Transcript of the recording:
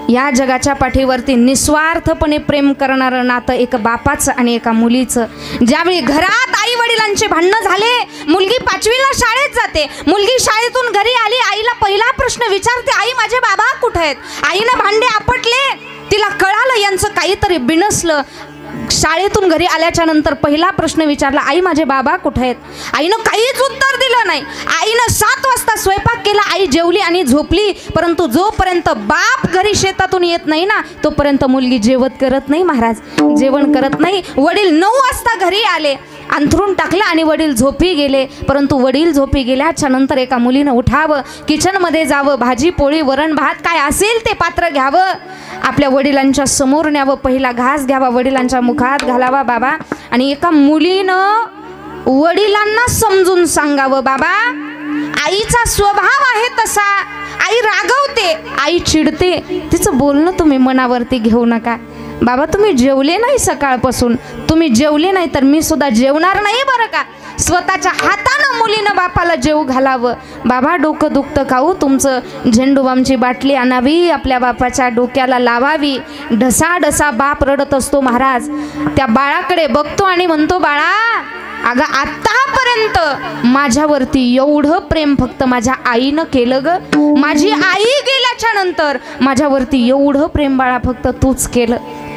या जगाच्या पाठीवरती निस्वार्थपणे प्रेम करणारं नातं एक बापाचं आणि एका मुलीचं. ज्यावेळी घरात आई वडिलांचे भांडणं झाले, मुलगी 5वीला शाळेत जाते, मुलगी शाळेतून घरी आली, आईला पहिला प्रश्न विचारते, आई माझे बाबा कुठे आहेत? आईनं भांडे आपटले, तिला कळालं यांचं काहीतरी बिनसलं. शाळेतून घरी आल्याच्या नंतर पहिला प्रश्न विचारला, आई माझे बाबा कुठे आहेत? आईनं काहीच उत्तर दिलं नाही. आईनं 7 वाजता स्वयंपाक केला, आई जेवली आणि झोपली. परंतु जोपर्यंत बाप घरी शेतातून येत नाही ना, तोपर्यंत मुलगी जेवत करत नाही महाराज, जेवण करत नाही. वडील 9 वाजता घरी आले, अंथरून टाकलं आणि वडील झोपी गेले. परंतु वडील झोपी गेल्याच्या नंतर एका मुलीनं उठावं, किचनमध्ये जावं, भाजी पोळी वरण भात काय असेल ते पात्र घ्यावं, आपल्या वडिलांच्या समोर न्यावं, पहिला घास घ्यावा, वडिलांच्या मुखात घालावा बाबा. आणि एका मुलीनं वडिलांना समजून सांगावं, बाबा आईचा स्वभाव आहे तसा, आई रागवते, आई चिडते, तिचं बोलणं तुम्ही मनावरती घेऊ नका. बाबा तुम्ही जेवले नाही सकाळपासून, तुम्ही जेवले नाही तर मी सुद्धा जेवणार नाही बरं का. स्वतःच्या हातानं मुलीनं बापाला जेव घालावं. बाबा डोकं दुखतं खाऊ, तुमचं झेंडूबामची बाटली आणावी, आपल्या बापाच्या डोक्याला लावावी. ढसा ढसा बाप रडत असतो महाराज. त्या बाळाकडे बघतो आणि म्हणतो, बाळा अगं आतापर्यंत माझ्यावरती एवढं प्रेम फक्त माझ्या आईनं केलं ग. माझी आई गेल्याच्या नंतर माझ्यावरती एवढं प्रेम बाळा फक्त तूच केलं.